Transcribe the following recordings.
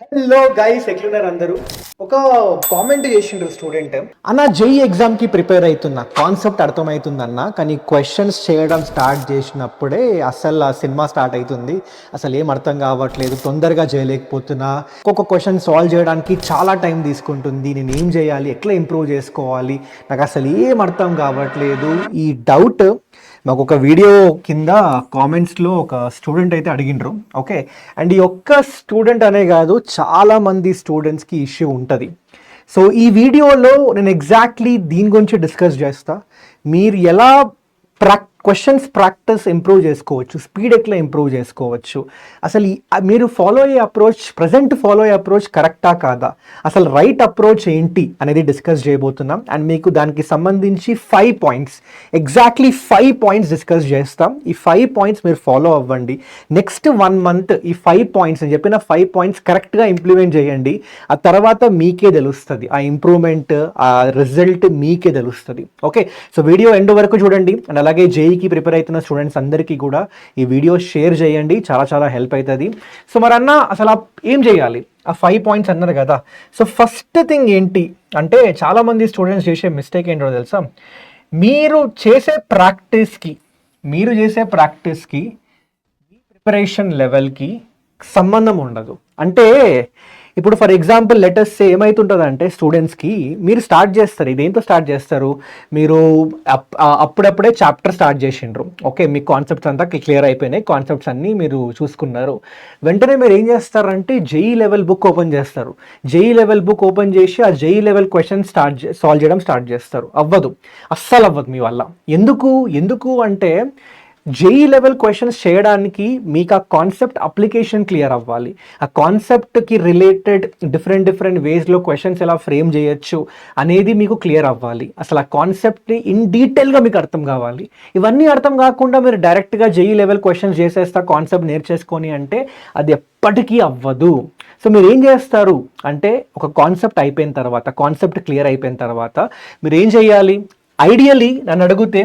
Hello guys, ఎట్లున్నారు అందరూ? ఒక కామెంట్ చేసిండ్రు స్టూడెంట్ అన్న, జేఈ ఎగ్జామ్కి ప్రిపేర్ అవుతున్నా, కాన్సెప్ట్ అర్థమవుతుందన్న, కానీ క్వశ్చన్స్ చేయడం స్టార్ట్ చేసినప్పుడే అసలు ఆ సినిమా స్టార్ట్ అవుతుంది. అసలు ఏం అర్థం కావట్లేదు, తొందరగా చేయలేకపోతున్నా, ఒక్కొక్క క్వశ్చన్ సాల్వ్ చేయడానికి చాలా టైం తీసుకుంటుంది, నేను ఏం చేయాలి, ఎట్లా ఇంప్రూవ్ చేసుకోవాలి, నాకు అసలు ఏం అర్థం కావట్లేదు. ఈ డౌట్ మాకు ఒక వీడియో కింద కామెంట్స్లో ఒక స్టూడెంట్ అయితే అడిగిండ్రు. ఓకే, అండ్ ఈ ఒక్క స్టూడెంట్ అనే కాదు, చాలామంది స్టూడెంట్స్కి ఇష్యూ ఉంటుంది. సో ఈ వీడియోలో నేను ఎగ్జాక్ట్లీ దీని గురించి డిస్కస్ చేస్తా. మీరు ఎలా క్వశ్చన్స్ ప్రాక్టీస్ ఇంప్రూవ్ చేసుకోవచ్చు, స్పీడ్ ఎట్లా ఇంప్రూవ్ చేసుకోవచ్చు, అసలు మీరు ఫాలో అయ్యే అప్రోచ్, ప్రజెంట్ ఫాలో అయ్యే అప్రోచ్ కరెక్టా కాదా, అసలు రైట్ అప్రోచ్ ఏంటి అనేది డిస్కస్ చేయబోతున్నాం. అండ్ మీకు దానికి సంబంధించి 5 పాయింట్స్, ఎగ్జాక్ట్లీ 5 పాయింట్స్ డిస్కస్ చేస్తాం. ఈ 5 పాయింట్స్ మీరు ఫాలో అవ్వండి. నెక్స్ట్ 1 మంత్ ఈ 5 పాయింట్స్, నేను చెప్పిన 5 పాయింట్స్ కరెక్ట్గా ఇంప్లిమెంట్ చేయండి. ఆ తర్వాత మీకే తెలుస్తుంది, ఆ ఇంప్రూవ్మెంట్, ఆ రిజల్ట్ మీకే తెలుస్తుంది. ఓకే, సో వీడియో ఎండ్ వరకు చూడండి. అండ్ అలాగే జేఈకి ప్రిపేర్ అవుతున్న స్టూడెంట్స్ అందరికీ కూడా ఈ వీడియో షేర్ చేయండి, చాలా చాలా హెల్ప్ అవుతుంది. సో మరి అన్న, అసలు ఏం చేయాలి? ఆ 5 పాయింట్స్ అన్నారు కదా. సో ఫస్ట్ థింగ్ ఏంటి అంటే, చాలామంది స్టూడెంట్స్ చేసే మిస్టేక్ ఏంటో తెలుసా? మీరు చేసే ప్రాక్టీస్కి మీ ప్రిపరేషన్ లెవెల్కి సంబంధం ఉండదు. అంటే ఇప్పుడు ఫర్ ఎగ్జాంపుల్ లెటర్స్ సే ఏమవుతుంటుందంటే, స్టూడెంట్స్కి మీరు స్టార్ట్ చేస్తారు, ఇదేంతో స్టార్ట్ చేస్తారు, మీరు అప్పుడప్పుడే చాప్టర్ స్టార్ట్ చేసిండ్రు. ఓకే, మీ కాన్సెప్ట్స్ అంతా క్లియర్ అయిపోయినాయి, కాన్సెప్ట్స్ అన్నీ మీరు చూసుకున్నారు. వెంటనే మీరు ఏం చేస్తారంటే జేఈ లెవెల్ బుక్ ఓపెన్ చేస్తారు. జేఈ లెవెల్ బుక్ ఓపెన్ చేసి ఆ జేఈ లెవెల్ క్వశ్చన్ సాల్వ్ చేయడం స్టార్ట్ చేస్తారు. అవ్వదు, అస్సలు అవ్వదు మీ వల్ల. ఎందుకు అంటే, జేఈ లెవెల్ క్వశ్చన్స్ చేయడానికి మీకు ఆ కాన్సెప్ట్ అప్లికేషన్ క్లియర్ అవ్వాలి. ఆ కాన్సెప్ట్కి రిలేటెడ్ డిఫరెంట్ వేస్లో క్వశ్చన్స్ ఎలా ఫ్రేమ్ చేయొచ్చు అనేది మీకు క్లియర్ అవ్వాలి. అసలు ఆ కాన్సెప్ట్ని ఇన్ డీటెయిల్గా మీకు అర్థం కావాలి. ఇవన్నీ అర్థం కాకుండా మీరు డైరెక్ట్గా జేఈ లెవెల్ క్వశ్చన్స్ చేసేస్తా, కాన్సెప్ట్ నేర్చేసుకొని అంటే అది ఎప్పటికీ అవ్వదు. సో మీరు ఏం చేస్తారు అంటే, ఒక కాన్సెప్ట్ అయిపోయిన తర్వాత, కాన్సెప్ట్ క్లియర్ అయిపోయిన తర్వాత మీరు ఏం చేయాలి? ఐడియలీ నన్ను అడిగితే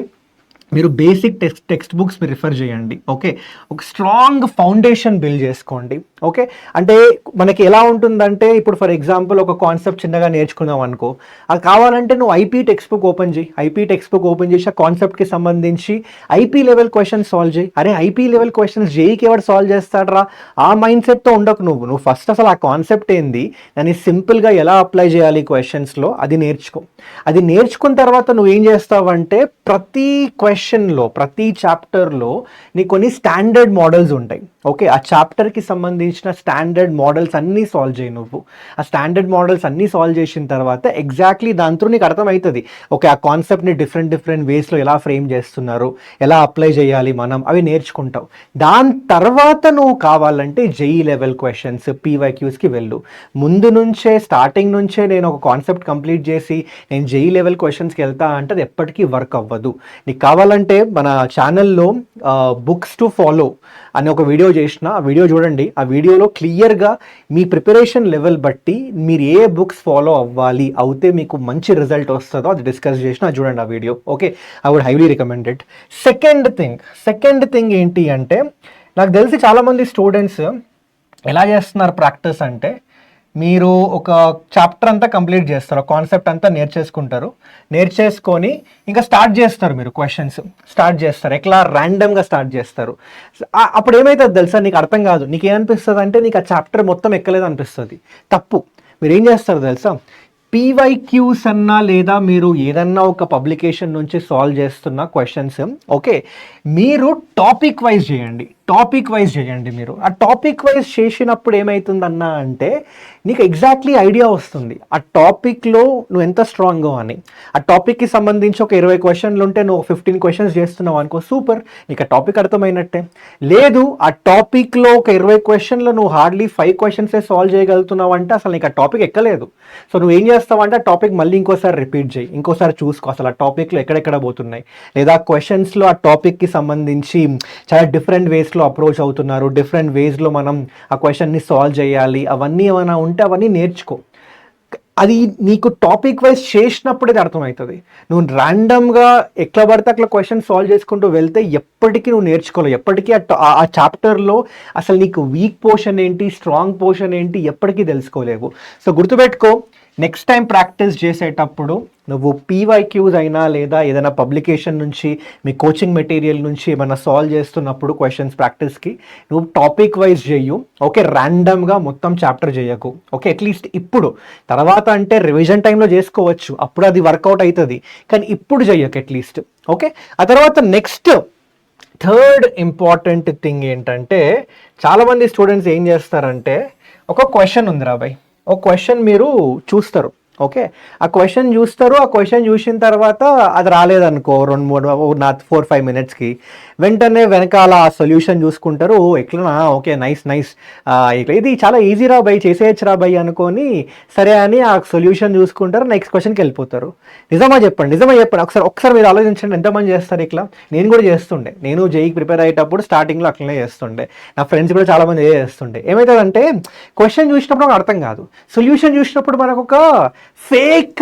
మీరు బేసిక్ టెక్స్ట్ బుక్స్ మీరు రిఫర్ చేయండి. ఓకే, ఒక స్ట్రాంగ్ ఫౌండేషన్ బిల్డ్ చేసుకోండి. ఓకే, అంటే మనకి ఎలా ఉంటుందంటే, ఇప్పుడు ఫర్ ఎగ్జాంపుల్ ఒక కాన్సెప్ట్ చిన్నగా నేర్చుకున్నాం అనుకో, అది కావాలంటే నువ్వు ఐపీ టెక్స్ట్ బుక్ ఓపెన్ చేయి. ఐపీ టెక్స్ట్ బుక్ ఓపెన్ చేసి ఆ కాన్సెప్ట్కి సంబంధించి ఐపీ లెవెల్ క్వశ్చన్స్ సాల్వ్ చేయి. అరే, ఐపీ లెవెల్ క్వశ్చన్స్ జేఈకి ఎవరు సాల్వ్ చేస్తాడరా, ఆ మైండ్ సెట్తో ఉండకు. నువ్వు ఫస్ట్ అసలు ఆ కాన్సెప్ట్ ఏంది, దాన్ని సింపుల్గా ఎలా అప్లై చేయాలి క్వశ్చన్స్లో, అది నేర్చుకో. అది నేర్చుకున్న తర్వాత నువ్వు ఏం చేస్తావంటే, ప్రతి క్వశ్చన్లో, ప్రతి చాప్టర్లో నీకు కొన్ని స్టాండర్డ్ మోడల్స్ ఉంటాయి. ఓకే, ఆ చాప్టర్కి సంబంధించిన స్టాండర్డ్ మోడల్స్ అన్నీ సాల్వ్ చేయి నువ్వు. ఆ స్టాండర్డ్ మోడల్స్ అన్నీ సాల్వ్ చేసిన తర్వాత ఎగ్జాక్ట్లీ దాంతో నీకు అర్థమవుతుంది. ఓకే, ఆ కాన్సెప్ట్ని డిఫరెంట్ వేస్లో ఎలా ఫ్రేమ్ చేస్తున్నారు, ఎలా అప్లై చేయాలి మనం, అవి నేర్చుకుంటావు. దాని తర్వాత నువ్వు కావాలంటే జేఈ లెవెల్ క్వశ్చన్స్, పీవైక్యూస్కి వెళ్ళు. ముందు నుంచే, స్టార్టింగ్ నుంచే నేను ఒక కాన్సెప్ట్ కంప్లీట్ చేసి నేను జేఈ లెవెల్ క్వశ్చన్స్కి వెళ్తా అంటే అది ఎప్పటికీ వర్క్ అవ్వదు. నీకు కావాలంటే మన ఛానల్లో బుక్స్ టు ఫాలో అని ఒక వీడియో చేసిన, ఆ వీడియో చూడండి. ఆ వీడియోలో క్లియర్గా మీ ప్రిపరేషన్ లెవెల్ బట్టి మీరు ఏ బుక్స్ ఫాలో అవ్వాలి, అవుతే మీకు మంచి రిజల్ట్ వస్తుందో అది డిస్కస్ చేసిన, అది చూడండి ఆ video. Okay, I would highly recommended. Second thing ఏంటి అంటే, నాకు తెలిసి చాలామంది స్టూడెంట్స్ ఎలా చేస్తున్నారు ప్రాక్టీస్ అంటే, మీరు ఒక చాప్టర్ అంతా కంప్లీట్ చేస్తారు, కాన్సెప్ట్ అంతా నేర్చేసుకొని ఇంకా స్టార్ట్ చేస్తారు, మీరు క్వశ్చన్స్ స్టార్ట్ చేస్తారు, ఎట్లా ర్యాండమ్గా స్టార్ట్ చేస్తారు. అప్పుడు ఏమవుతుంది తెలుసా, నీకు అర్థం కాదు. నీకు ఏమనిపిస్తుంది అంటే, నీకు ఆ చాప్టర్ మొత్తం ఎక్కలేదు అనిపిస్తుంది. తప్పు. మీరు ఏం చేస్తారు తెలుసా, పీవైక్యూస్ అన్నా లేదా మీరు ఏదన్నా ఒక పబ్లికేషన్ నుంచి సాల్వ్ చేస్తున్న క్వశ్చన్స్, ఓకే, మీరు టాపిక్ వైజ్ చేయండి. మీరు ఆ టాపిక్ వైజ్ చేసినప్పుడు ఏమవుతుందన్నా అంటే, నీకు ఎగ్జాక్ట్లీ ఐడియా వస్తుంది ఆ టాపిక్లో నువ్వు ఎంత స్ట్రాంగో అని. ఆ టాపిక్కి సంబంధించి ఒక 20 క్వశ్చన్లు ఉంటే నువ్వు 15 క్వశ్చన్స్ చేస్తున్నావు అనుకో, సూపర్, నీకు ఆ టాపిక్ అర్థమైనట్టే. లేదు, ఆ టాపిక్లో ఒక 20 క్వశ్చన్లు నువ్వు హార్డ్లీ 5 క్వశ్చన్సే సాల్వ్ చేయగలుగుతున్నావు అంటే అసలు నీకు ఆ టాపిక్ ఎక్కలేదు. సో నువ్వు ఏం చేస్తావు అంటే, ఆ టాపిక్ మళ్ళీ ఇంకోసారి రిపీట్ చేయి, ఇంకోసారి చూసుకో అసలు ఆ టాపిక్లో ఎక్కడెక్కడ పోతున్నాయి, లేదా క్వశ్చన్స్లో ఆ టాపిక్కి సంబంధించి చాలా డిఫరెంట్ వేస్లో అప్రోచ్ అవుతున్నారు, డిఫరెంట్ వేస్లో మనం ఆ క్వశ్చన్ని సాల్వ్ చేయాలి, అవన్నీ ఏమైనా ఉంటే అవన్నీ నేర్చుకో. అది నీకు టాపిక్ వైజ్ చేసినప్పుడే అది అర్థమవుతుంది. నువ్వు ర్యాండమ్గా ఎట్లా పడితే అట్లా క్వశ్చన్ సాల్వ్ చేసుకుంటూ వెళ్తే ఎప్పటికీ నువ్వు నేర్చుకోలేవు. ఎప్పటికీ ఆ చాప్టర్లో అసలు నీకు వీక్ పోర్షన్ ఏంటి, స్ట్రాంగ్ పోర్షన్ ఏంటి ఎప్పటికీ తెలుసుకోలేవు. సో గుర్తుపెట్టుకో, నెక్స్ట్ టైం ప్రాక్టీస్ చేసేటప్పుడు నువ్వు పీవైక్యూస్ అయినా లేదా ఏదైనా పబ్లికేషన్ నుంచి మీ కోచింగ్ మెటీరియల్ నుంచి ఏమైనా సాల్వ్ చేస్తున్నప్పుడు క్వశ్చన్స్ ప్రాక్టీస్కి నువ్వు టాపిక్ వైజ్ చేయు. ఓకే, ర్యాండమ్గా మొత్తం చాప్టర్ చేయకు. ఓకే, అట్లీస్ట్ ఇప్పుడు. తర్వాత అంటే రివిజన్ టైంలో చేసుకోవచ్చు, అప్పుడు అది వర్కౌట్ అవుతుంది, కానీ ఇప్పుడు చెయ్యకు అట్లీస్ట్. ఓకే, ఆ తర్వాత నెక్స్ట్ థర్డ్ ఇంపార్టెంట్ థింగ్ ఏంటంటే, చాలామంది స్టూడెంట్స్ ఏం చేస్తారంటే, ఒక క్వశ్చన్ ఉంది రాబాయ్, ఒక క్వశ్చన్ మీరు చూస్తారు. ఓకే, ఆ క్వశ్చన్ చూస్తారు, ఆ క్వశ్చన్ చూసిన తర్వాత అది రాలేదనుకో 4-5 మినిట్స్కి, వెంటనే వెనకాల ఆ సొల్యూషన్ చూసుకుంటారు. ఓ ఎట్లనా, ఓకే నైస్ నైస్, ఇది చాలా ఈజీ రా బై, చేసేయచ్చు రా బై అనుకొని సరే అని ఆ సొల్యూషన్ చూసుకుంటారు, నెక్స్ట్ క్వశ్చన్కి వెళ్ళిపోతారు. నిజమా చెప్పండి ఒకసారి మీరు ఆలోచించండి, ఎంతమంది చేస్తారు ఇట్లా? నేను కూడా చేస్తుండే, నేను జేఈకి ప్రిపేర్ అయ్యేటప్పుడు స్టార్టింగ్లో అట్లనే చేస్తుండే, నా ఫ్రెండ్స్ కూడా చాలామంది చేస్తుండే. ఏమవుతుందంటే క్వశ్చన్ చూసినప్పుడు మనకు అర్థం కాదు, సొల్యూషన్ చూసినప్పుడు మనకు ఒక ఫేక్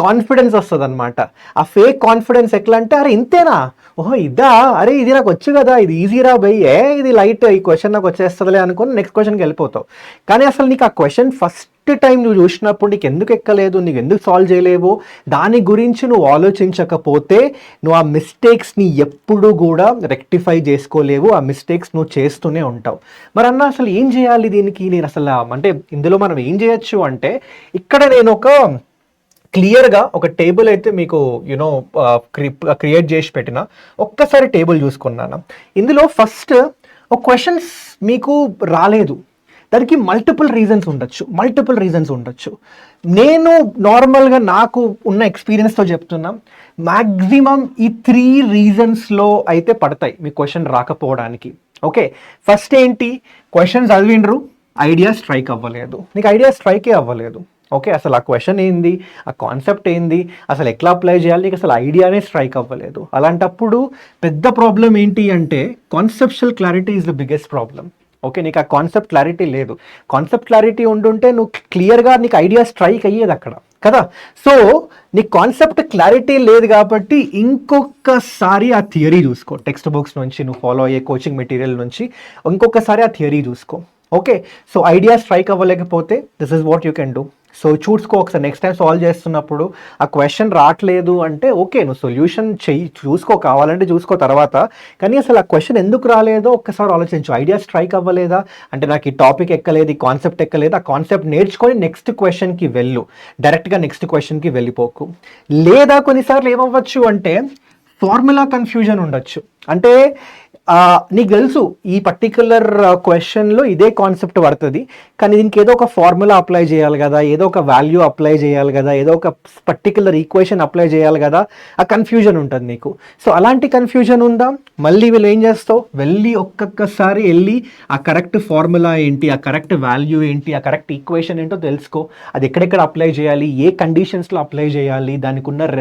కాన్ఫిడెన్స్ వస్తుంది అనమాట. ఆ ఫేక్ కాన్ఫిడెన్స్ ఎట్లా అంటే, అరే ఇంతేనా, ఓహో ఇదా, అరే ఇది నాకు వచ్చు కదా, ఇది ఈజీరా బై, ఇది లైట్, ఈ క్వశ్చన్ నాకు వచ్చేస్తుందిలే అనుకుని నెక్స్ట్ క్వశ్చన్కి వెళ్ళిపోతావు. కానీ అసలు నీకు ఆ క్వశ్చన్ ఫస్ట్ టైం నువ్వు చూసినప్పుడు నీకు ఎందుకు ఎక్కలేదు, నీకు ఎందుకు సాల్వ్ చేయలేవు, దాని గురించి నువ్వు ఆలోచించకపోతే నువ్వు ఆ మిస్టేక్స్ని ఎప్పుడు కూడా రెక్టిఫై చేసుకోలేవు, ఆ మిస్టేక్స్ నువ్వు చేస్తూనే ఉంటావు. మరి అన్న అసలు ఏం చేయాలి దీనికి? నేను అసలు అంటే ఇందులో మనం ఏం చేయొచ్చు అంటే, ఇక్కడ నేను ఒక క్లియర్గా ఒక టేబుల్ అయితే మీకు యూనో క్రియేట్ చేసి పెట్టిన, ఒక్కసారి టేబుల్ చూసుకున్నాను. ఇందులో ఫస్ట్ ఒక క్వశ్చన్స్ మీకు రాలేదు, దానికి మల్టిపుల్ రీజన్స్ ఉండొచ్చు. నేను నార్మల్గా నాకు ఉన్న ఎక్స్పీరియన్స్తో చెప్తున్నా, మ్యాక్సిమం ఈ 3 రీజన్స్లో అయితే పడతాయి మీ క్వశ్చన్ రాకపోవడానికి. ఓకే, ఫస్ట్ ఏంటి, క్వశ్చన్ చదివిండ్రు, ఐడియా స్ట్రైక్ అవ్వలేదు, నీకు ఐడియా స్ట్రైకే అవ్వలేదు. ఓకే, అసలు ఆ క్వశ్చన్ ఏంది, ఆ కాన్సెప్ట్ ఏంది, అసలు ఎట్లా అప్లై చేయాలి, నీకు అసలు ఐడియానే స్ట్రైక్ అవ్వలేదు. అలాంటప్పుడు పెద్ద ప్రాబ్లం ఏంటి అంటే, conceptual clarity is the biggest problem. Okay, నీకు ఆ కాన్సెప్ట్ క్లారిటీ లేదు. కాన్సెప్ట్ క్లారిటీ ఉండుంటే నువ్వు క్లియర్గా నీకు ఐడియా స్ట్రైక్ అయ్యేది అక్కడ కదా. సో నీకు కాన్సెప్ట్ క్లారిటీ లేదు కాబట్టి ఇంకొకసారి ఆ థియరీ చూసుకో, టెక్స్ట్ బుక్స్ నుంచి నువ్వు ఫాలో అయ్యే కోచింగ్ మెటీరియల్ నుంచి ఇంకొకసారి ఆ థియరీ చూసుకో. ఓకే, సో ఐడియా స్ట్రైక్ అవ్వలేకపోతే this is what you can do. So చూసుకో ఒకసారి, నెక్స్ట్ టైం సాల్వ్ చేస్తున్నప్పుడు ఆ క్వశ్చన్ రావట్లేదు అంటే ఓకే, నువ్వు సొల్యూషన్ చూసుకో, కావాలంటే చూసుకో తర్వాత, కానీ అసలు ఆ క్వశ్చన్ ఎందుకు రాలేదో ఒక్కసారి ఆలోచించు. ఐడియా స్ట్రైక్ అవ్వలేదా అంటే, నాకు ఈ టాపిక్ ఎక్కలేదు, ఈ కాన్సెప్ట్ ఎక్కలేదు, ఆ కాన్సెప్ట్ నేర్చుకొని నెక్స్ట్ క్వశ్చన్కి వెళ్ళు, డైరెక్ట్గా నెక్స్ట్ క్వశ్చన్కి వెళ్ళిపోకు. లేదా కొన్నిసార్లు ఏమవ్వచ్చు అంటే, ఫార్ములా కన్ఫ్యూజన్ ఉండొచ్చు. అంటే నీకు తెలుసు ఈ పర్టికులర్ క్వశ్చన్లో ఇదే కాన్సెప్ట్ పడుతుంది, కానీ దీనికి ఏదో ఒక ఫార్ములా అప్లై చేయాలి కదా, ఏదో ఒక వాల్యూ అప్లై చేయాలి కదా, ఏదో ఒక పర్టికులర్ ఈక్వేషన్ అప్లై చేయాలి కదా, ఆ కన్ఫ్యూజన్ ఉంటుంది నీకు. సో అలాంటి కన్ఫ్యూజన్ ఉందా, మళ్ళీ వీళ్ళు ఏం చేస్తావు, ఒక్కొక్కసారి వెళ్ళి ఆ కరెక్ట్ ఫార్ములా ఏంటి, ఆ కరెక్ట్ వాల్యూ ఏంటి, ఆ కరెక్ట్ ఈక్వేషన్ ఏంటో తెలుసుకో, అది ఎక్కడెక్కడ అప్లై చేయాలి, ఏ కండిషన్స్లో అప్లై చేయాలి, దానికి ఉన్న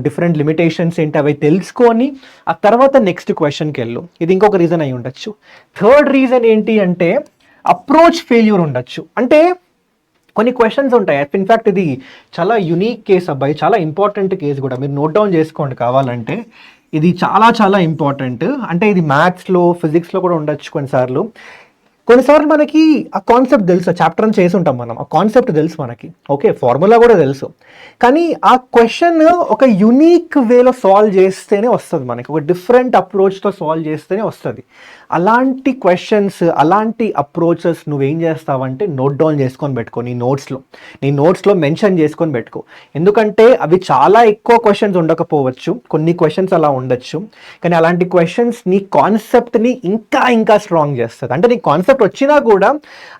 డిఫరెంట్ లిమిటేషన్స్ ఏంటి అవి తెలుసుకొని ఆ తర్వాత నెక్స్ట్ క్వశ్చన్కి వెళ్ళు. ఇది ఇంకొక రీజన్ అయి ఉండొచ్చు. థర్డ్ రీజన్ ఏంటి అంటే, అప్రోచ్ ఫెయిల్యూర్ ఉండొచ్చు. అంటే కొన్ని క్వశ్చన్స్ ఉంటాయి, ఇన్ఫ్యాక్ట్ ఇది చాలా యునీక్ కేస్ అబ్బాయి, చాలా ఇంపార్టెంట్ కేసు కూడా, మీరు నోట్ డౌన్ చేసుకోండి కావాలంటే, ఇది చాలా చాలా ఇంపార్టెంట్. అంటే ఇది మ్యాథ్స్లో, ఫిజిక్స్లో కూడా ఉండొచ్చు కొన్నిసార్లు మనకి ఆ కాన్సెప్ట్ తెలుసు, చాప్టర్ అని చేసి ఉంటాం మనం, ఆ కాన్సెప్ట్ తెలుసు మనకి, ఓకే ఫార్ములా కూడా తెలుసు, కానీ ఆ క్వశ్చన్ ఒక యునీక్ వేలో సాల్వ్ చేస్తేనే వస్తుంది మనకి, ఒక డిఫరెంట్ అప్రోచ్తో సాల్వ్ చేస్తేనే వస్తుంది. అలాంటి క్వశ్చన్స్, అలాంటి అప్రోచెస్ నువ్వేం చేస్తావంటే నోట్ డౌన్ చేసుకొని పెట్టుకో, నీ నోట్స్లో మెన్షన్ చేసుకొని పెట్టుకో. ఎందుకంటే అవి చాలా ఎక్కువ క్వశ్చన్స్ ఉండకపోవచ్చు, కొన్ని క్వశ్చన్స్ అలా ఉండొచ్చు, కానీ అలాంటి క్వశ్చన్స్ నీ కాన్సెప్ట్ని ఇంకా స్ట్రాంగ్ చేస్తుంది. అంటే నీ కాన్సెప్ట్ వచ్చినా కూడా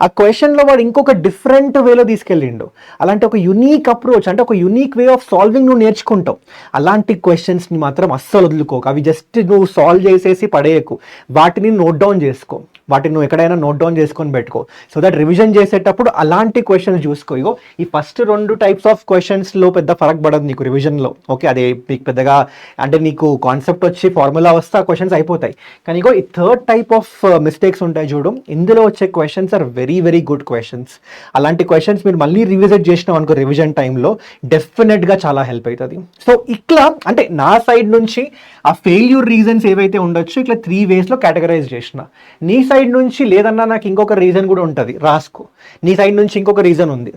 ఆ క్వశ్చన్లో వాడు ఇంకొక డిఫరెంట్ వేలో తీసుకెళ్ళిండు, అలాంటి ఒక యునీక్ అప్రోచ్, అంటే ఒక యునీక్ వే ఆఫ్ సాల్వింగ్ నువ్వు నేర్చుకుంటావు. అలాంటి క్వశ్చన్స్ని మాత్రం అస్సలు వదులుకోకు, అవి జస్ట్ నువ్వు సాల్వ్ చేసేసి పడేయకు, వాటిని నోట్ డౌన్ చేసుకో. వాటిని నువ్వు ఎక్కడైనా నోట్ డౌన్ చేసుకొని పెట్టుకో. సో దట్ రివిజన్ చేసేటప్పుడు అలాంటి క్వశ్చన్స్ చూసుకో. ఇగో ఈ ఫస్ట్ 2 టైప్స్ ఆఫ్ క్వశ్చన్స్లో పెద్ద ఫరక్ పడదు నీకు రివిజన్లో. ఓకే, అదే నీకు పెద్దగా అంటే నీకు కాన్సెప్ట్ వచ్చి ఫార్ములా వస్తే ఆ క్వశ్చన్స్ అయిపోతాయి. కానీ ఇగో ఈ థర్డ్ టైప్ ఆఫ్ మిస్టేక్స్ ఉంటాయి చూడు, ఇందులో వచ్చే questions are very very good questions. అలాంటి క్వశ్చన్స్ మీరు మళ్ళీ రివిజిట్ చేసినాం అనుకో రివిజన్ టైంలో డెఫినెట్గా చాలా హెల్ప్ అవుతుంది. సో ఇట్లా అంటే నా సైడ్ నుంచి ఆ ఫెయిల్యూర్ రీజన్స్ ఏవైతే ఉండొచ్చు ఇట్లా 3 వేస్లో కేటగరైజ్ చేసిన. నీ సైడ్ నుంచి లేదన్నా నాకు ఇంకొక రీజన్ కూడా ఉంటుంది, రాసుకో. నీ సైడ్ నుంచి ఇంకొక రీజన్ ఉంది,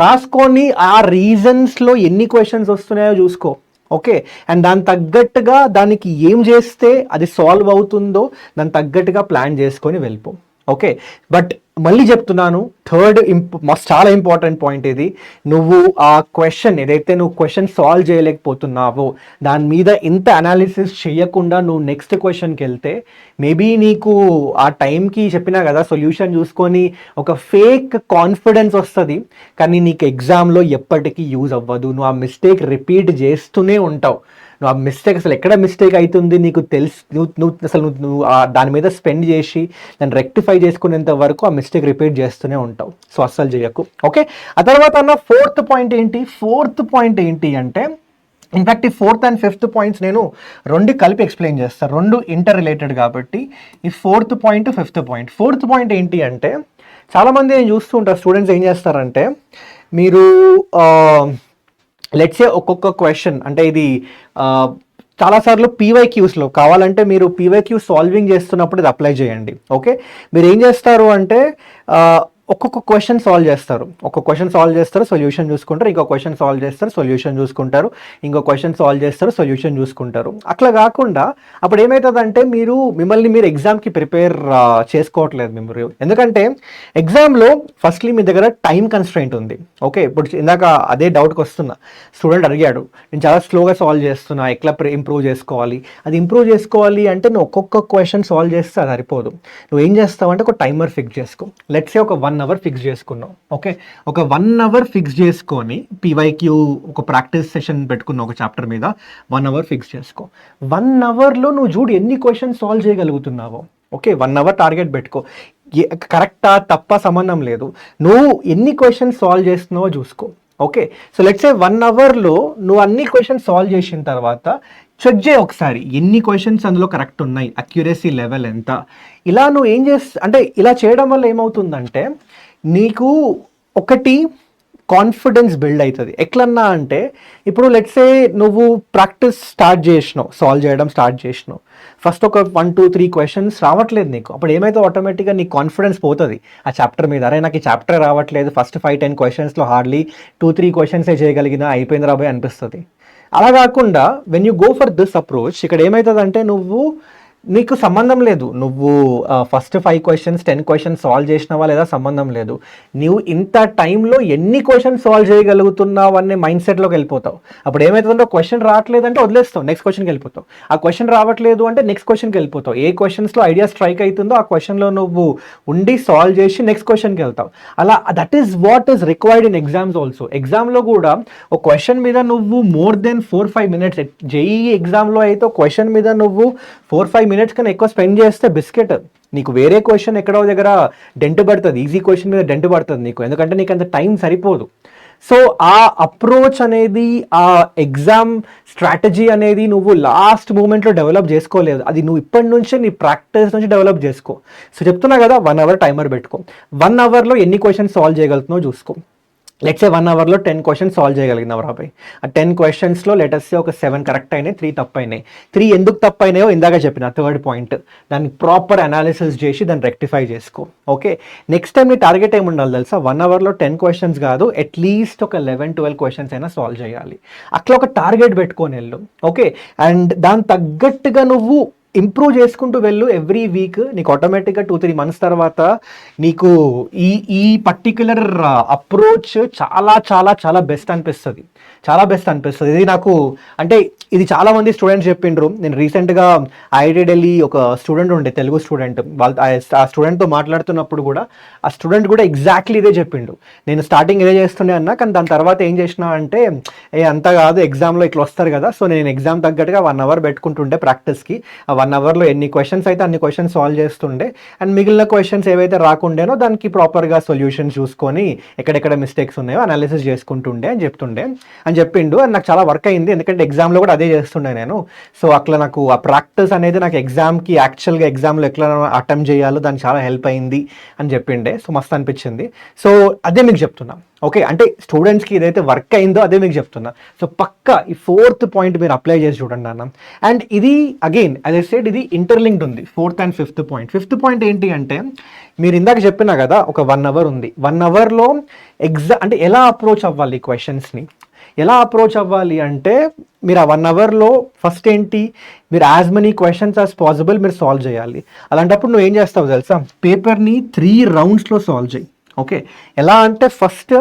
రాసుకొని ఆ రీజన్స్లో ఎన్ని క్వశ్చన్స్ వస్తున్నాయో చూసుకో. ఓకే, అండ్ దాని తగ్గట్టుగా దానికి ఏం చేస్తే అది సాల్వ్ అవుతుందో దాని తగ్గట్టుగా ప్లాన్ చేసుకొని వెళ్ళిపో. ఓకే, బట్ మళ్ళీ చెప్తున్నాను, థర్డ్ చాలా ఇంపార్టెంట్ పాయింట్ ఇది. నువ్వు ఆ క్వశ్చన్ ఏదైతే నువ్వు క్వశ్చన్ సాల్వ్ చేయలేకపోతున్నావో దాని మీద ఇంత అనాలిసిస్ చేయకుండా నువ్వు నెక్స్ట్ క్వశ్చన్కి వెళ్తే మేబీ నీకు ఆ టైంకి చెప్పినా కదా సొల్యూషన్ చూసుకొని ఒక ఫేక్ కాన్ఫిడెన్స్ వస్తుంది, కానీ నీకు ఎగ్జామ్లో ఎప్పటికీ యూజ్ అవ్వదు. నువ్వు ఆ మిస్టేక్ రిపీట్ చేస్తూనే ఉంటావు. నువ్వు ఆ మిస్టేక్ అసలు ఎక్కడ మిస్టేక్ అవుతుంది నీకు తెలుసు, నువ్వు దాని మీద స్పెండ్ చేసి దాన్ని రెక్టిఫై చేసుకునేంత వరకు ఆ మిస్టేక్ రిపీట్ చేస్తూనే ఉంటావు. సో అస్సలు చేయకు. ఓకే, ఆ తర్వాత అన్న ఫోర్త్ పాయింట్ ఏంటి అంటే ఇన్ఫ్యాక్ట్ ఈ 4th and 5th పాయింట్స్ నేను 2 కలిపి ఎక్స్ప్లెయిన్ చేస్తాను, 2 ఇంటర్ రిలేటెడ్ కాబట్టి. ఈ 4th point 5th point. 4th point ఏంటి అంటే చాలామంది నేను చూస్తూ ఉంటాను స్టూడెంట్స్ ఏం చేస్తారంటే మీరు లెట్స్ సే ఒక్కొక్క క్వశ్చన్ అంటే ఇది చాలాసార్లు పీవైక్యూస్లో కావాలంటే మీరు పీవైక్యూ సాల్వింగ్ చేస్తున్నప్పుడు ఇది అప్లై చేయండి. ఓకే, మీరు ఏం చేస్తారు అంటే ఒక్కొక్క క్వశ్చన్ సాల్వ్ చేస్తారు, సొల్యూషన్ చూసుకుంటారు, ఇంకో క్వశ్చన్ సాల్వ్ చేస్తారు, సొల్యూషన్ చూసుకుంటారు, ఇంకో క్వశ్చన్ సాల్వ్ చేస్తారు, సొల్యూషన్ చూసుకుంటారు. అట్లా కాకుండా అప్పుడు ఏమవుతుందంటే మిమ్మల్ని మీరు ఎగ్జామ్కి ప్రిపేర్ చేసుకోవట్లేదు మీరు. ఎందుకంటే ఎగ్జామ్లో ఫస్ట్లీ మీ దగ్గర టైం కన్స్ట్రెయింట్ ఉంది. ఓకే, ఇప్పుడు ఇందాక అదే డౌట్కి వస్తున్నా, స్టూడెంట్ అడిగాడు నేను చాలా స్లోగా సాల్వ్ చేస్తున్నా, ఎట్లా ఇంప్రూవ్ చేసుకోవాలి. అది ఇంప్రూవ్ చేసుకోవాలి అంటే నువ్వు ఒక్కొక్క క్వశ్చన్ సాల్వ్ చేస్తే అది సరిపోదు. నువ్వు ఏం చేస్తావు అంటే ఒక టైమర్ ఫిక్స్ చేసుకో. లెట్స్ సే ఒక 1 hour ఫిక్స్ చేసుకున్నాం. ఓకే, ఒక 1 hour ఫిక్స్ చేసుకొని పీవైక్యూ ఒక ప్రాక్టీస్ సెషన్ పెట్టుకున్నావు ఒక చాప్టర్ మీద 1 hour ఫిక్స్ చేసుకో. 1 hourలో నువ్వు చూడు ఎన్ని క్వశ్చన్స్ సాల్వ్ చేయగలుగుతున్నావో. ఓకే, 1 hour టార్గెట్ పెట్టుకో. కరెక్టా తప్ప సంబంధం లేదు, నువ్వు ఎన్ని క్వశ్చన్స్ సాల్వ్ చేస్తున్నావో చూసుకో. ఓకే, సో లెట్స్ సే 1 hourలో నువ్వు అన్ని క్వశ్చన్స్ సాల్వ్ చేసిన తర్వాత చెక్ చేయి ఒకసారి ఎన్ని క్వశ్చన్స్ అందులో కరెక్ట్ ఉన్నాయి, అక్యురసీ లెవెల్ ఎంత. ఇలా నువ్వు ఏం అంటే ఇలా చేయడం వల్ల ఏమవుతుందంటే నీకు ఒకటి కాన్ఫిడెన్స్ బిల్డ్ అవుతుంది. ఎట్లన్నా అంటే ఇప్పుడు లెట్స్ సే నువ్వు ప్రాక్టీస్ సాల్వ్ చేయడం స్టార్ట్ చేసినావు, ఫస్ట్ ఒక 1, 2, 3 క్వశ్చన్స్ రావట్లేదు నీకు. అప్పుడు ఏమైతే ఆటోమేటిక్గా నీ కాన్ఫిడెన్స్ పోతుంది ఆ చాప్టర్ మీద. అరే నాకు ఈ చాప్టర్ రావట్లేదు, ఫస్ట్ 5-10 క్వశ్చన్స్లో హార్డ్లీ 2-3 క్వశ్చన్సే చేయగలిగినా అయిపోయింది రాబోయే అనిపిస్తుంది. అలా కాకుండా when you go for this approach ఇక్కడ ఏమవుతుందంటే నీకు సంబంధం లేదు, నువ్వు ఫస్ట్ 5 క్వశ్చన్స్ 10 క్వశ్చన్స్ సాల్వ్ చేసినావా లేదా సంబంధం లేదు, నువ్వు ఇంత టైంలో ఎన్ని క్వశ్చన్స్ సాల్వ్ చేయగలుగుతున్నావు అనే మైండ్ సెట్లోకి వెళ్ళిపోతావు. అప్పుడు ఏమవుతుందంటే క్వశ్చన్ రావట్లేదంటే వదిలేస్తావు, నెక్స్ట్ క్వశ్చన్కి వెళ్ళిపోతావు. ఆ క్వశ్చన్ రావట్లేదు అంటే నెక్స్ట్ క్వశ్చన్కి వెళ్ళిపోతావు. ఏ క్వశ్చన్స్లో ఐడియా స్ట్రైక్ అవుతుందో ఆ క్వశ్చన్లో నువ్వు ఉండి సాల్వ్ చేసి నెక్స్ట్ క్వశ్చన్కి వెళ్తావు. అలా that is what is required in exams also. ఎగ్జామ్లో కూడా ఒక క్వశ్చన్ మీద నువ్వు మోర్ దెన్ 4-5 minutes, జేఈ ఎగ్జామ్లో అయితే ఒక క్వశ్చన్ మీద నువ్వు 4-5 minutes కన్నా ఎక్కువ స్పెండ్ చేస్తే బిస్కెట్. నీకు వేరే క్వశ్చన్ ఎక్కడో దగ్గర డెంట్ పడుతుంది, ఈజీ క్వశ్చన్ మీద డెంట్ పడుతుంది నీకు, ఎందుకంటే నీకు అంత టైం సరిపోదు. సో ఆ అప్రోచ్ అనేది, ఆ ఎగ్జామ్ స్ట్రాటజీ అనేది నువ్వు లాస్ట్ మూమెంట్లో డెవలప్ చేసుకోలేదు, అది నువ్వు ఇప్పటి నుంచే నీ ప్రాక్టీస్ నుంచి డెవలప్ చేసుకో. సో చెప్తున్నా కదా 1 hour టైమర్ పెట్టుకో. 1 hourలో ఎన్ని క్వశ్చన్స్ సాల్వ్ చేయగలుగుతున్నావు చూసుకో. లెట్స్ సే 1 hourలో 10 క్వశ్చన్స్ సాల్వ్ చేయగలిగినావు రాబాయ్. ఆ 10 క్వశ్చన్స్లో లెటర్స్ సే ఒక 7 కరెక్ట్ అయినాయి, 3 తప్పు అయినాయి. 3 ఎందుకు తప్పు అయినాయో ఇందాక చెప్పిన థర్డ్ పాయింట్, దాన్ని ప్రాపర్ అనాలిసిస్ చేసి దాన్ని రెక్టిఫై చేసుకో. ఓకే, నెక్స్ట్ టైం నీ టార్గెట్ ఏమి ఉండాలి తెలుసా, 1 hourలో 10 క్వశ్చన్స్ కాదు, అట్లీస్ట్ ఒక 11-12 క్వశ్చన్స్ అయినా సాల్వ్ చేయాలి. అట్లా ఒక టార్గెట్ పెట్టుకొని వెళ్ళు. ఓకే, అండ్ దాని తగ్గట్టుగా నువ్వు ఇంప్రూవ్ చేసుకుంటూ వెళ్ళు ఎవ్రీ వీక్. నీకు ఆటోమేటిక్గా 2-3 months తర్వాత నీకు ఈ పర్టిక్యులర్ అప్రోచ్ చాలా చాలా చాలా బెస్ట్ అనిపిస్తుంది. ఇది నాకు అంటే ఇది చాలామంది స్టూడెంట్స్ చెప్పిండ్రు. నేను రీసెంట్గా ఐఐటి ఢిల్లీ ఒక స్టూడెంట్ ఉండే, తెలుగు స్టూడెంట్, ఆ స్టూడెంట్తో మాట్లాడుతున్నప్పుడు కూడా ఆ స్టూడెంట్ కూడా ఎగ్జాక్ట్లీ ఇదే చెప్పిండు. నేను స్టార్టింగ్ ఇదే చేస్తుండే అన్నా, కానీ దాని తర్వాత ఏం చేసినా అంటే అంతా కాదు, ఎగ్జామ్లో ఇట్లా వస్తారు కదా, సో నేను ఎగ్జామ్ తగ్గట్టుగా 1 hour పెట్టుకుంటుండే ప్రాక్టీస్కి. ఆ 1 అవర్లో ఎన్ని క్వశ్చన్స్ అయితే అన్ని క్వశ్చన్స్ సాల్వ్ చేస్తుండే, అండ్ మిగిలిన క్వశ్చన్స్ ఏవైతే రాకుండేనో దానికి ప్రాపర్గా సొల్యూషన్స్ చూసుకొని ఎక్కడెక్కడ మిస్టేక్స్ ఉన్నాయో అనాలిసిస్ చేసుకుంటుండే అని చెప్పిండు. అండ్ నాకు చాలా వర్క్ అయింది, ఎందుకంటే ఎగ్జామ్లో కూడా అదే చేస్తుండే నేను. సో అట్లా నాకు ఆ ప్రాక్టీస్ అనేది నాకు ఎగ్జామ్కి యాక్చువల్గా ఎగ్జామ్లో ఎట్లా అటెంప్ట్ చేయాలో దానికి చాలా హెల్ప్ అయింది అని చెప్పిండే. సో మస్తు అనిపించింది. సో అదే మీకు చెప్తున్నా. ఓకే, అంటే స్టూడెంట్స్కి ఏదైతే వర్క్ అయిందో అదే మీకు చెప్తున్నా. సో పక్కా ఈ 4th పాయింట్ మీరు అప్లై చేసి చూడండి అన్న. అండ్ ఇది అగైన్ యాజ్ ఐ సెడ్, ఇది ఇంటర్లింక్డ్ ఉంది 4th and 5th point. 5th point ఏంటి అంటే, మీరు ఇందాక చెప్పినా కదా ఒక 1 అవర్ ఉంది, 1 అవర్లో అంటే ఎలా అప్రోచ్ అవ్వాలి క్వశ్చన్స్ని, ఎలా అప్రోచ్ అవ్వాలి అంటే మీరు ఆ 1 అవర్లో ఫస్ట్ ఏంటి, మీరు as many questions as possible మీరు సాల్వ్ చేయాలి. అలాంటప్పుడు నువ్వు ఏం చేస్తావు తెలుసా, పేపర్ని 3 రౌండ్స్లో సాల్వ్ చేయి. ఓకే, ఎలా అంటే ఫస్ట్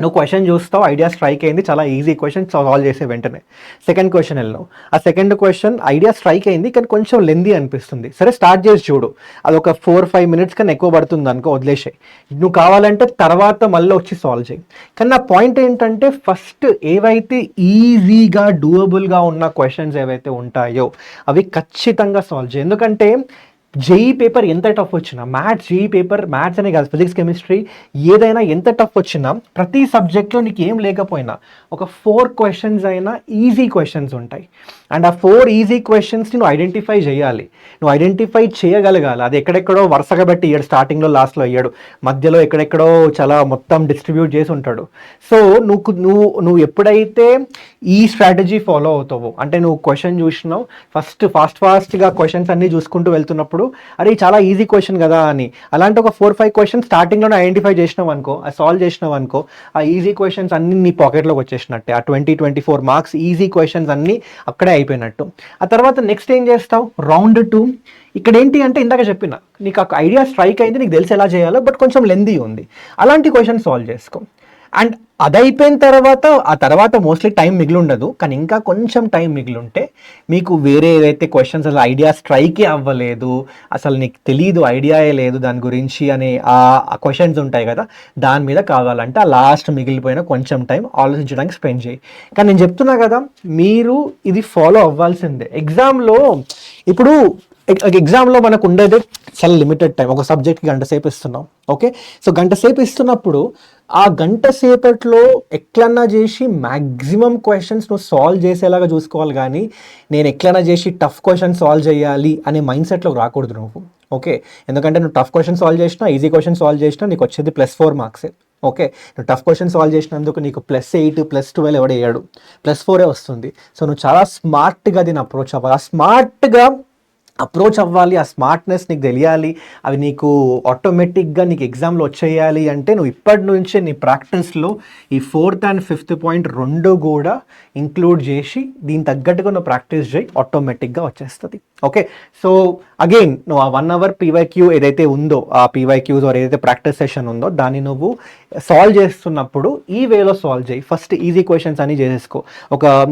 నువ్వు క్వశ్చన్ చూస్తావు, ఐడియా స్ట్రైక్ అయింది, చాలా ఈజీ క్వశ్చన్ సాల్వ్ చేసే వెంటనే సెకండ్ క్వశ్చన్ వెళ్ళినావు, ఆ సెకండ్ క్వశ్చన్ ఐడియా స్ట్రైక్ అయింది కానీ కొంచెం లెందీ అనిపిస్తుంది, సరే స్టార్ట్ చేసి చూడు, అది ఒక 4-5 మినిట్స్ కన్నా ఎక్కువ పడుతుంది అనుకో, వదిలేసాయి. నువ్వు కావాలంటే తర్వాత మళ్ళీ వచ్చి సాల్వ్ చేయి. కానీ నా పాయింట్ ఏంటంటే, ఫస్ట్ ఏవైతే ఈజీగా డూయబుల్గా ఉన్న క్వశ్చన్స్ ఏవైతే ఉంటాయో అవి ఖచ్చితంగా సాల్వ్ చేయి. ఎందుకంటే జేఈ పేపర్ ఎంత టఫ్ వచ్చినా, మ్యాథ్స్ జేఈ పేపర్, మ్యాథ్స్ అనే కాదు, ఫిజిక్స్ కెమిస్ట్రీ ఏదైనా ఎంత టఫ్ వచ్చినా, ప్రతి సబ్జెక్ట్లో నీకు ఏం లేకపోయినా ఒక 4 క్వశ్చన్స్ అయినా ఈజీ క్వశ్చన్స్ ఉంటాయి. అండ్ ఆ 4 ఈజీ క్వశ్చన్స్ని నువ్వు ఐడెంటిఫై చేయాలి, నువ్వు ఐడెంటిఫై చేయగలగాలి. అది ఎక్కడెక్కడో వరుసగా బట్టి ఇయ్యాడు, స్టార్టింగ్లో లాస్ట్లో అయ్యాడు, మధ్యలో ఎక్కడెక్కడో చాలా మొత్తం డిస్ట్రిబ్యూట్ చేసి ఉంటాడు. సో నువ్వు ఎప్పుడైతే ఈ స్ట్రాటజీ ఫాలో అవుతావో, అంటే నువ్వు క్వశ్చన్ చూసినావు, ఫాస్ట్గా క్వశ్చన్స్ అన్నీ చూసుకుంటూ వెళ్తున్నప్పుడు అరే చాలా ఈజీ క్వశ్చన్ కదా అని, అలాంటి ఒక 4-5 క్వశ్చన్స్ స్టార్టింగ్లోనే ఐడెంటిఫై చేసినావు అనుకో, ఆ సాల్వ్ చేసినావు అనుకో, ఆ ఈజీ క్వశ్చన్స్ అన్ని నీ పాకెట్లోకి వచ్చేసినట్టే. ఆ 20-24 మార్క్స్ ఈజీ క్వశ్చన్స్ అన్నీ అక్కడే అయిపోయినట్టు. ఆ తర్వాత నెక్స్ట్ ఏం చేస్తావు, రౌండ్ 2. ఇక్కడ ఏంటి అంటే, ఇందాక చెప్పిన నీకు ఒక ఐడియా స్ట్రైక్ అయింది, నీకు తెలిసి ఎలా చేయాలో, బట్ కొంచెం లెందీ ఉంది, అలాంటి క్వశ్చన్ సాల్వ్ చేసుకో. అండ్ అది అయిపోయిన తర్వాత మోస్ట్లీ టైం మిగిలి ఉండదు, కానీ ఇంకా కొంచెం టైం మిగిలి ఉంటే మీకు వేరే ఏదైతే క్వశ్చన్స్ అసలు ఐడియా స్ట్రైకే అవ్వలేదు, అసలు నీకు తెలీదు, ఐడియాయే లేదు దాని గురించి అనే ఆ క్వశ్చన్స్ ఉంటాయి కదా, దాని మీద కావాలంటే ఆ లాస్ట్ మిగిలిపోయిన కొంచెం టైం ఆలోచించడానికి స్పెండ్ చేయి. కానీ నేను చెప్తున్నా కదా, మీరు ఇది ఫాలో అవ్వాల్సిందే. ఇప్పుడు ఎగ్జామ్లో మనకు ఉండేది చాలా లిమిటెడ్ టైం, ఒక సబ్జెక్ట్కి 1 గంట సేపు ఇస్తున్నాం. ఓకే, సో 1 గంట సేపు ఇస్తున్నప్పుడు ఆ 1 గంట సేపట్లో ఎట్లన్నా చేసి మ్యాక్సిమం క్వశ్చన్స్ నువ్వు సాల్వ్ చేసేలాగా చూసుకోవాలి, కానీ నేను ఎట్లన్నా చేసి టఫ్ క్వశ్చన్ సాల్వ్ చేయాలి అనే మైండ్ సెట్లో రాకూడదు నువ్వు. ఓకే, ఎందుకంటే నువ్వు టఫ్ క్వశ్చన్ సాల్వ్ చేసినా, ఈజీ క్వశ్చన్ సాల్వ్ చేసినా నీకు వచ్చేది +4 మార్క్సే. ఓకే, నువ్వు టఫ్ క్వశ్చన్ సాల్వ్ చేసినందుకు నీకు +8, +12 ఎవడేయాడు, +4 వస్తుంది. సో నువ్వు చాలా స్మార్ట్గా దీన్ని అప్రోచ్ అవ్వాలి, ఆ స్మార్ట్నెస్ నీకు తెలియాలి, అవి నీకు ఆటోమేటిక్గా నీకు ఎగ్జామ్లో వచ్చేయాలి అంటే నువ్వు ఇప్పటి నుంచే నీ ప్రాక్టీస్లో ఈ 4th అండ్ 5th పాయింట్ 2 కూడా ఇంక్లూడ్ చేసి దీని తగ్గట్టుగా నువ్వు ప్రాక్టీస్ చేయి, ఆటోమేటిక్గా వచ్చేస్తుంది. ఓకే, సో అగైన్ నువ్వు ఆ 1 అవర్ పీవైక్యూ ఏదైతే ఉందో, ఆ పీవైక్యూస్ ఏదైతే ప్రాక్టీస్ సెషన్ ఉందో దాన్ని నువ్వు సాల్వ్ చేస్తున్నప్పుడు ఈ వేలో సాల్వ్ చేయి. ఫస్ట్ ఈజీ క్వశ్చన్స్ అని చేసేసుకో,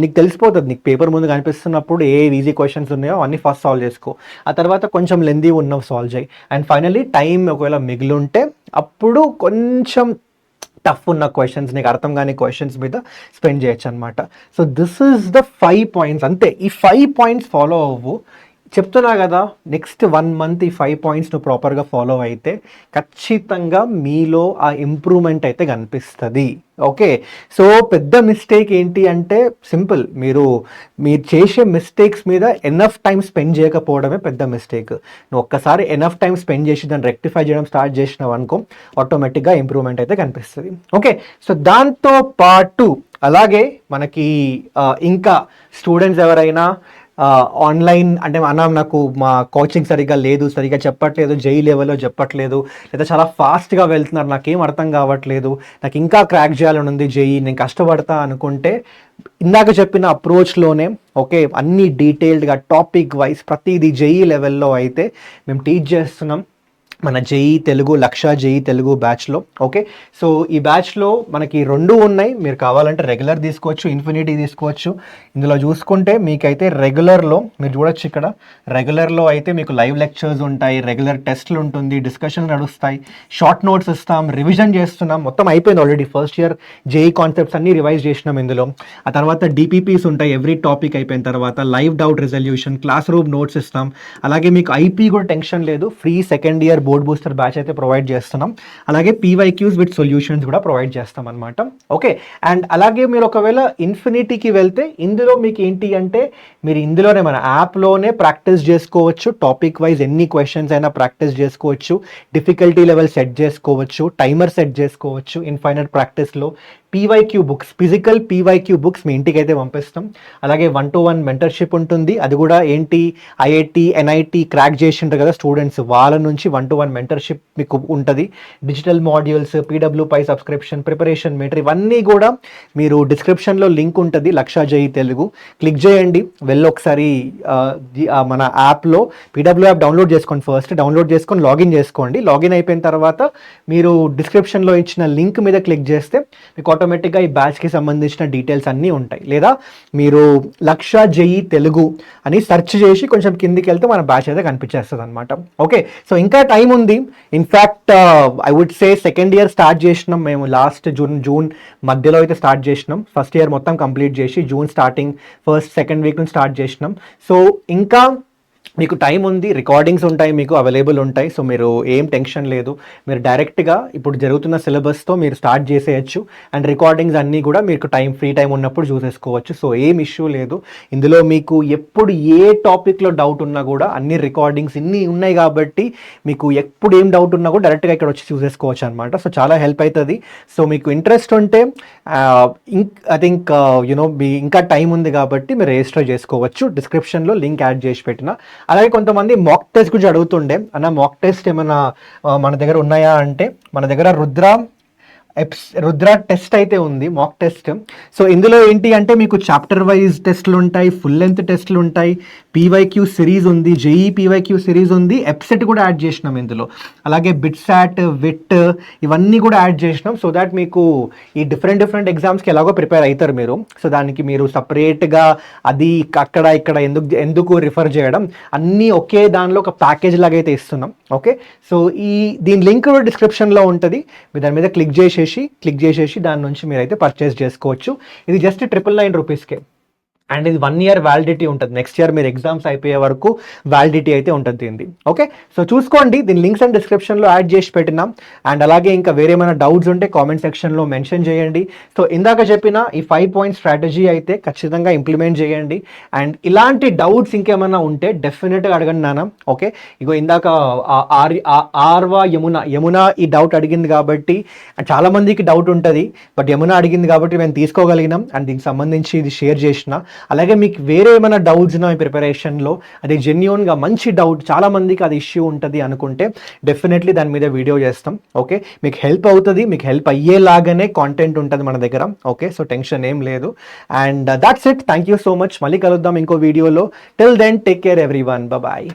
నీకు తెలిసిపోతుంది, నీకు పేపర్ ముందు కనిపిస్తున్నప్పుడు ఏ ఈజీ క్వశ్చన్స్ ఉన్నాయో అన్నీ ఫస్ట్ సాల్వ్ చేసుకో, ఆ తర్వాత కొంచెం లెందీ ఉన్నవి సాల్వ్ చేయి, అండ్ ఫైనల్లీ టైం ఒకవేళ మిగిలింటే అప్పుడు కొంచెం టఫ్ ఉన్న క్వశ్చన్స్, నీకు అర్థం కాని క్వశ్చన్స్ మీద స్పెండ్ చేయొచ్చు అనమాట. So this is the 5 points, అంతే. ఈ 5 పాయింట్స్ ఫాలో అవ్వు, చెప్తున్నా కదా, నెక్స్ట్ 1 మంత్ ఈ 5 పాయింట్స్ నువ్వు ప్రాపర్గా ఫాలో అయితే ఖచ్చితంగా మీలో ఆ ఇంప్రూవ్మెంట్ అయితే కనిపిస్తుంది. ఓకే, సో పెద్ద మిస్టేక్ ఏంటి అంటే సింపుల్, మీరు చేసే మిస్టేక్స్ మీద ఎనఫ్ టైం స్పెండ్ చేయకపోవడమే పెద్ద మిస్టేక్. నువ్వు ఒక్కసారి ఎనఫ్ టైం స్పెండ్ చేసి దాన్ని రెక్టిఫై చేయడం స్టార్ట్ చేసినావు అనుకో, ఆటోమేటిక్గా ఇంప్రూవ్మెంట్ అయితే కనిపిస్తుంది. ఓకే, సో దాంతో పాటు అలాగే మనకి ఇంకా స్టూడెంట్స్ ఎవరైనా ఆన్లైన్ అంటే నాకు మా కోచింగ్ సరిగా చెప్పట్లేదు, జేఈ లెవెల్లో చెప్పట్లేదు, లేదా చాలా ఫాస్ట్గా వెళ్తున్నారు, నాకేం అర్థం కావట్లేదు, నాకు ఇంకా క్రాక్ చేయాలని ఉంది జేఈ, నేను కష్టపడతా అనుకుంటే ఇందాక చెప్పిన అప్రోచ్లోనే ఓకే అన్ని డీటెయిల్డ్గా టాపిక్ వైజ్ ప్రతిదీ జేఈ లెవెల్లో అయితే మేము టీచ్ చేస్తున్నాం. మన జేఈ తెలుగు లక్ష జేఈ తెలుగు బ్యాచ్లో. ఓకే, సో ఈ బ్యాచ్లో మనకి రెండు ఉన్నాయి. మీరు కావాలంటే రెగ్యులర్ తీసుకోవచ్చు, ఇన్ఫినిటీ తీసుకోవచ్చు. ఇందులో చూసుకుంటే మీకైతే రెగ్యులర్లో మీరు చూడొచ్చు, ఇక్కడ రెగ్యులర్లో అయితే మీకు లైవ్ లెక్చర్స్ ఉంటాయి, రెగ్యులర్ టెస్ట్లు ఉంటుంది, డిస్కషన్ నడుస్తాయి, షార్ట్ నోట్స్ ఇస్తాం, రివిజన్ చేస్తున్నాం. మొత్తం అయిపోయింది already. First year JEE concepts అన్నీ రివైజ్ చేసినాం ఇందులో. ఆ తర్వాత డిపిపిస్ ఉంటాయి ఎవ్రీ టాపిక్ అయిపోయిన తర్వాత, live doubt resolution, class room notes ఇస్తాం. అలాగే మీకు ఐపీ కూడా టెన్షన్ లేదు, free second year board booster batch అయితే ప్రొవైడ్ చేస్తున్నాం. అలాగే పీవైక్యూస్ విత్ సొల్యూషన్స్ కూడా ప్రొవైడ్ చేస్తాం అనమాట. ఓకే, అండ్ అలాగే మీరు ఒకవేళ ఇన్ఫినిటీకి వెళ్తే ఇందులో మీకు ఏంటి అంటే మీరు ఇందులోనే మన యాప్లోనే ప్రాక్టీస్ చేసుకోవచ్చు. టాపిక్ వైజ్ ఎన్ని క్వశ్చన్స్ అయినా ప్రాక్టీస్ చేసుకోవచ్చు, డిఫికల్టీ లెవెల్ సెట్ చేసుకోవచ్చు, టైమర్ సెట్ చేసుకోవచ్చు. ఇన్ఫైనైట్ ప్రాక్టీస్లో PYQ books, physical PYQ books మీ ఇంటికి అయితే పంపిస్తాం. అలాగే 1-to-1 మెంటర్షిప్ ఉంటుంది. అది కూడా ఏంటి, ఐఐటి ఎన్ఐటి క్రాక్ చేసి ఉంటారు కదా స్టూడెంట్స్, వాళ్ళ నుంచి 1-to-1 మెంటర్షిప్ మీకు ఉంటుంది. డిజిటల్ మాడ్యూల్స్, పీడబ్ల్యూపై సబ్స్క్రిప్షన్, ప్రిపరేషన్ మెటీరియల్, ఇవన్నీ కూడా మీరు డిస్క్రిప్షన్లో లింక్ ఉంటుంది, లక్ష జేఈ తెలుగు. క్లిక్ చేయండి, వెళ్ళి ఒకసారి మన యాప్లో పీడబ్ల్యూ యాప్ డౌన్లోడ్ చేసుకోండి. ఫస్ట్ డౌన్లోడ్ చేసుకొని లాగిన్ చేసుకోండి. లాగిన్ అయిపోయిన తర్వాత మీరు డిస్క్రిప్షన్లో ఇచ్చిన లింక్ మీద క్లిక్ చేస్తే మీకు ఆటోమేటిక్గా ఈ బ్యాచ్కి సంబంధించిన డీటెయిల్స్ అన్నీ ఉంటాయి. లేదా మీరు లక్ష జేఈ తెలుగు అని సెర్చ్ చేసి కొంచెం కిందికి వెళ్తే మన బ్యాచ్ అయితే కనిపించేస్తుంది అనమాట. ఓకే, సో ఇంకా టైం ఉంది. In fact I would say second year start చేసినాం మేము లాస్ట్ జూన్ మధ్యలో అయితే స్టార్ట్ చేసినాం. ఫస్ట్ ఇయర్ మొత్తం కంప్లీట్ చేసి June starting first second week నుంచి స్టార్ట్ చేసినాం. సో ఇంకా మీకు టైం ఉంది, రికార్డింగ్స్ ఉంటాయి, మీకు అవైలబుల్ ఉంటాయి. సో మీరు ఏం టెన్షన్ లేదు, మీరు డైరెక్ట్గా ఇప్పుడు జరుగుతున్న సిలబస్తో మీరు స్టార్ట్ చేసేయచ్చు. అండ్ రికార్డింగ్స్ అన్నీ కూడా మీకు ఫ్రీ టైం ఉన్నప్పుడు చూసేసుకోవచ్చు. సో ఏం ఇష్యూ లేదు. ఇందులో మీకు ఎప్పుడు ఏ టాపిక్లో డౌట్ ఉన్నా కూడా అన్ని రికార్డింగ్స్ ఇన్ని ఉన్నాయి కాబట్టి మీకు ఎప్పుడు ఏం డౌట్ ఉన్నా కూడా డైరెక్ట్గా ఇక్కడ వచ్చి చూసేసుకోవచ్చు అనమాట. సో చాలా హెల్ప్ అవుతుంది. సో మీకు ఇంట్రెస్ట్ ఉంటే ఐ థింక్ మీ ఇంకా టైం ఉంది కాబట్టి మీరు రిజిస్టర్ చేసుకోవచ్చు. డిస్క్రిప్షన్లో లింక్ యాడ్ చేసి పెట్టిన. అలాగే కొంతమంది మాక్ టెస్ట్ గురించి అడుగుతుండే, అన్న మాక్ టెస్ట్ ఏమైనా మన దగ్గర ఉన్నాయా అంటే, మన దగ్గర రుద్ర టెస్ట్ అయితే ఉంది, మాక్ టెస్ట్. సో ఇందులో ఏంటి అంటే మీకు చాప్టర్ వైజ్ టెస్ట్లు ఉంటాయి, ఫుల్ లెంత్ టెస్ట్లు ఉంటాయి, పీవైక్యూ సిరీస్ ఉంది, జేఈ పీవైక్యూ సిరీస్ ఉంది, ఎప్సెట్ కూడా యాడ్ చేసినాం ఇందులో. అలాగే బిట్సాట్, విట్, ఇవన్నీ కూడా యాడ్ చేసినాం. సో దాట్ మీకు ఈ డిఫరెంట్ ఎగ్జామ్స్కి ఎలాగో ప్రిపేర్ అవుతారు మీరు. సో దానికి మీరు సపరేట్గా అది అక్కడ ఇక్కడ ఎందుకు రిఫర్ చేయడం, అన్నీ ఒకే దానిలో ఒక ప్యాకేజ్ లాగా అయితే ఇస్తున్నాం. ఓకే, సో దీని లింక్ డిస్క్రిప్షన్లో ఉంటుంది. మీరు దాని మీద క్లిక్ చేసేసి దాని నుంచి మీరైతే పర్చేస్ చేసుకోవచ్చు. ఇది జస్ట్ 999 రూపీస్కే. అండ్ ఇది 1 year వ్యాలిడిటీ ఉంటుంది. నెక్స్ట్ ఇయర్ మీరు ఎగ్జామ్స్ అయిపోయే వరకు వ్యాలిడిటీ అయితే ఉంటుంది దీన్ని. ఓకే, సో చూసుకోండి, దీని లింక్స్ అండ్ డిస్క్రిప్షన్లో యాడ్ చేసి పెట్టినాం. అండ్ అలాగే ఇంకా వేరేమైనా డౌట్స్ ఉంటే కామెంట్ సెక్షన్లో మెన్షన్ చేయండి. సో ఇందాక చెప్పిన ఈ 5 point స్ట్రాటజీ అయితే ఖచ్చితంగా ఇంప్లిమెంట్ చేయండి. అండ్ ఇలాంటి డౌట్స్ ఇంకేమైనా ఉంటే డెఫినెట్గా అడగండి నాన్న. ఓకే, ఇగో ఇందాక ఆర్వా యమున ఈ డౌట్ అడిగింది కాబట్టి, చాలామందికి డౌట్ ఉంటుంది, బట్ యమున అడిగింది కాబట్టి మేము తీసుకోగలిగినాం అండ్ దీనికి సంబంధించి ఇది షేర్ చేసిన. అలాగే మీకు వేరే ఏమైనా డౌట్స్ ఉన్నా ఈ ప్రిపరేషన్లో, అది జెన్యూన్గా మంచి డౌట్, చాలామందికి అది ఇష్యూ ఉంటుంది అనుకుంటే డెఫినెట్లీ దాని మీద వీడియో చేస్తాం. ఓకే, మీకు హెల్ప్ అవుతుంది, మీకు హెల్ప్ అయ్యేలాగానే కాంటెంట్ ఉంటుంది మన దగ్గర. ఓకే, సో టెన్షన్ ఏం లేదు. And that's it. Thank you so much. మళ్ళీ కలుద్దాం ఇంకో వీడియోలో. Till then take care everyone. Bye.